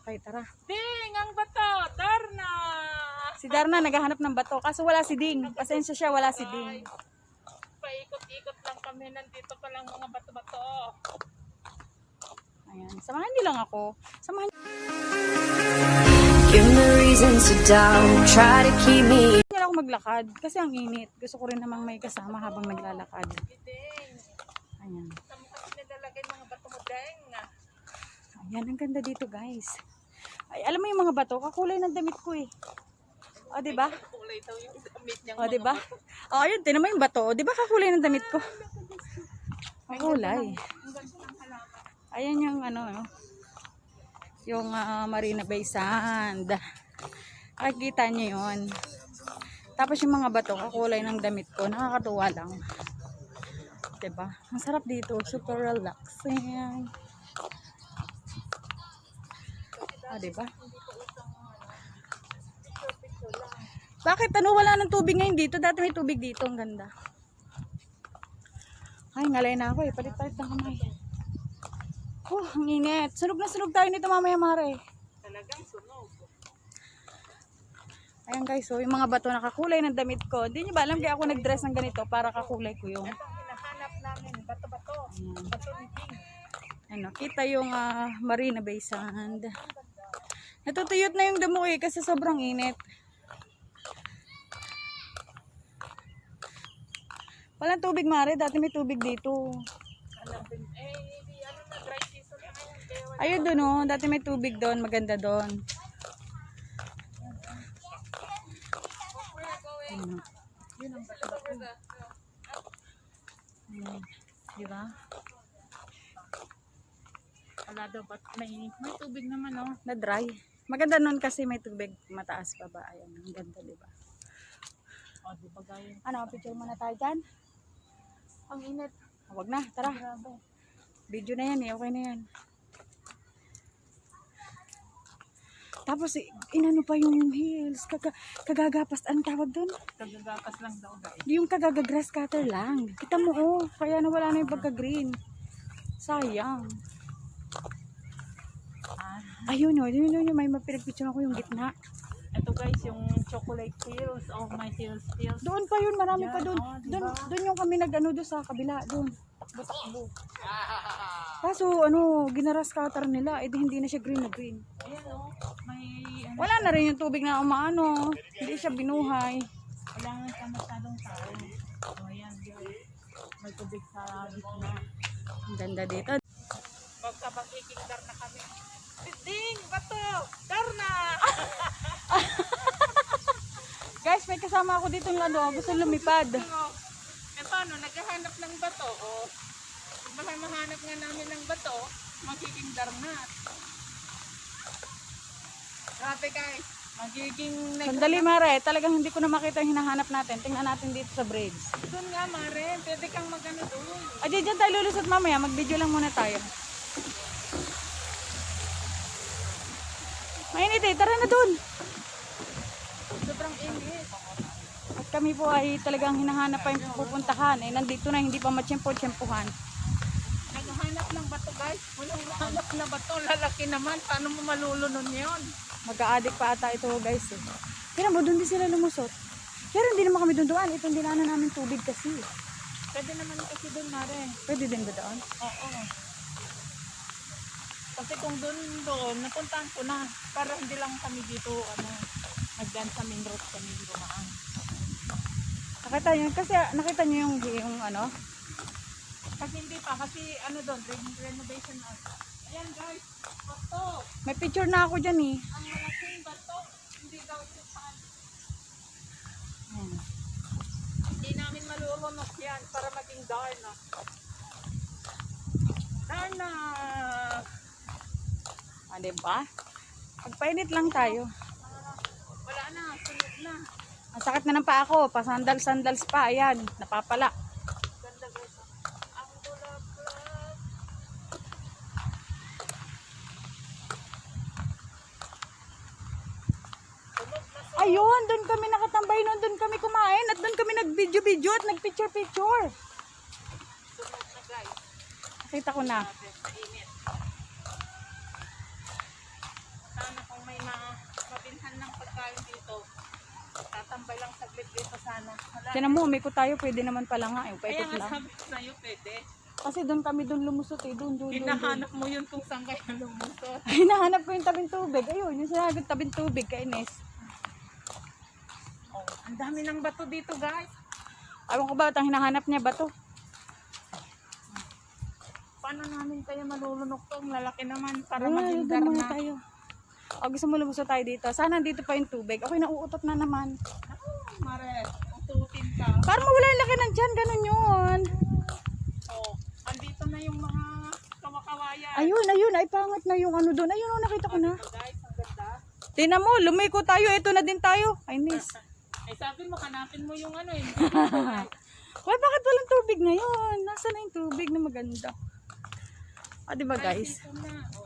Okay, tara. Ding, ang bato! Darna! Si Darna naghahanap ng bato. Kaso wala si Ding. Pasensya siya, wala si Ding. Paikot-ikot lang kami. Nandito pa lang mga bato-bato. Ayan. Samahan niyo lang ako. Samahan Give me reason to doubt, try to keep me. niyo lang ako maglakad. Kasi ang init. Gusto ko rin namang may kasama habang naglalakad. Ding, Ayan. saan mo kasi nilalagay mga bato mo, Ding? Ayan, ang ganda dito guys. Ay, alam mo yung mga bato, kakulay ng damit ko eh. O, diba? Kulay daw yung damit niyang O, diba? O, ayun, tinan mo yung bato. O, diba kakulay ng damit ko? Kakulay. Ayan yung ano, yung Marina Bay Sand. Nakikita niyo yun. Tapos yung mga bato, kakulay ng damit ko. Nakakatuwa lang. Diba? Ang sarap dito. Super relaxing. Diba? Bakit ano wala ng tubig ngayon dito? Dati may tubig dito. Ang ganda. Ay, ngalay na ako eh. Palit-palit ng kamay. Ang init. Sunog na sunog tayo nito mamaya mare. Talagang sunog. Ayan guys, so yung mga bato nakakulay ng damit ko. Hindi nyo ba alam kaya ako nag-dress ng ganito para kakulay ko yung Ito ang hinahanap namin. Bato-bato. Bato ni Ding. ano, kita yung Marina Bay Sand. Natutuyot na yung damo eh kasi sobrang init. Walang tubig mare, dati may tubig dito. Alam din, ano na, dry season na ngayon. Kaya wala. Ayun doon oh, dati may tubig doon, maganda doon. Ayun. Yun ang bato-bato. Ayun. Diba? Wala daw ba't may tubig naman, oh. Na dry. Maganda nun kasi may tubig mataas pa ba. Ayan, ang ganda diba? O, di ba gaya? Ano, picture muna tayo dyan? Ang init. Huwag na, tara. Grabe. Video na yan eh, okay na yan. Tapos, inano pa yung heels. Kagagapas, anong tawag dun? Kagagapas lang daw, guys. Yung kagagagrass cutter lang. Kita mo oh, kaya nawala na yung pagka-green. Sayang. Ayun oh, yun, may mapinagpicture ako yung gitna. Ito guys, yung chocolate pills. Oh, my pills. Doon pa yun, marami pa doon. Oh, diba? Doon yung kami nag-ano doon sa kabila, doon. Takbo-takbo. Kaso ano, ginaras cutter nila, edi hindi na siya green na green. Ayan, oh. May, ano, Wala na rin yung tubig na umaano, hindi siya binuhay. kailangan ka masyadong tao. O, ayan, guys. May tubig sa gitna. Ang ganda dito. Pagka magkikindar na kami. Ding! Bato! Darna! Guys, may kasama ako dito ng ano, gusto lumipad. Eh paano, naghahanap ng bato, o mahanap nga namin ng bato, magkikindar na. Grabe guys, magiging Sandali Mare, talagang hindi ko na makita yung hinahanap natin. Tingnan natin dito sa bridge. doon nga Mare, pwede kang magano doon. Adi, dyan tayo lulusot mamaya, mag-video lang muna tayo. Mainit eh, tara na dun. Sobrang init. At kami po ay talagang hinahanap pa yung pupuntahan. Eh, nandito na, hindi pa matsyempo-tsyempohan. Naghahanap ng bato guys, walang hanap na bato, lalaki naman, paano mo malulunod yun? Mag-a-addict pa ata ito guys eh. Kaya mo, doon din sila lumusot. Pero hindi naman kami doon doon. Itong dinaanan namin tubig kasi. Pwede naman kasi doon Mare. Pwede din ba doon? Oo. Kasi kung doon, napuntahan ko na. Para hindi lang kami dito, nagdan sa main road kami dumaan. Nakita nyo, kasi nakita nyo yung ano? Kasi hindi pa, kasi doon, renovation na. Ayan guys, bato. May picture na ako dyan eh. Ang malaking bato, hindi daw ito saan. Hindi namin malulunok yan para maging darna. Darna! Ah, diba? Magpainit lang tayo. Wala na, sunod na. Ang sakit na ng paa ko. Pasandal-sandals pa. Ayan, napapala. Ganda guys. Ang bulaklak. Ayun, doon kami nakatambay noon. Doon kami kumain. At doon kami nag-video-video at nag-picture-picture. Sunog na guys. Nakita ko na. Sa init. dito. Tatambay lang saglit dito sana. Wala. Tinan mo, umikot tayo. Pwede naman pala nga. Kaya Paikot nga lang. sabi ko sa'yo, pwede. Kasi doon kami doon lumusot eh. Doon. Hinahanap mo yun kung saan kayo lumusot. Ay, nahanap ko yung tabing tubig. Ayun, yung sinagot tabing tubig, kainis. Oh, ang dami ng bato dito, guys. Ewan ko ba, ang hinahanap niya ba to? Paano namin kayo malulunok to? Ang lalaki naman para Wala, maging doon naman darna. tayo. O, gusto mo lumusot tayo dito. Sana dito pa yung tubig. Okay, nauutot na naman. Mare, ututin ka. Parang mawala yung laki ng dyan, ganun yun. Oh, andito na yung mga kawakawayan. Ayun, ay pangat na yung ano doon. Ayun, nakita ko na. Ito, guys, ang ganda. Tingnan mo, lumiko tayo. Ito na din tayo. Ay, miss. Eh, sabi mo, hanapin mo yung ano eh. Why, bakit walang tubig ngayon? Nasaan na yung tubig na maganda? Ah, di ba guys? Dito na. Oh,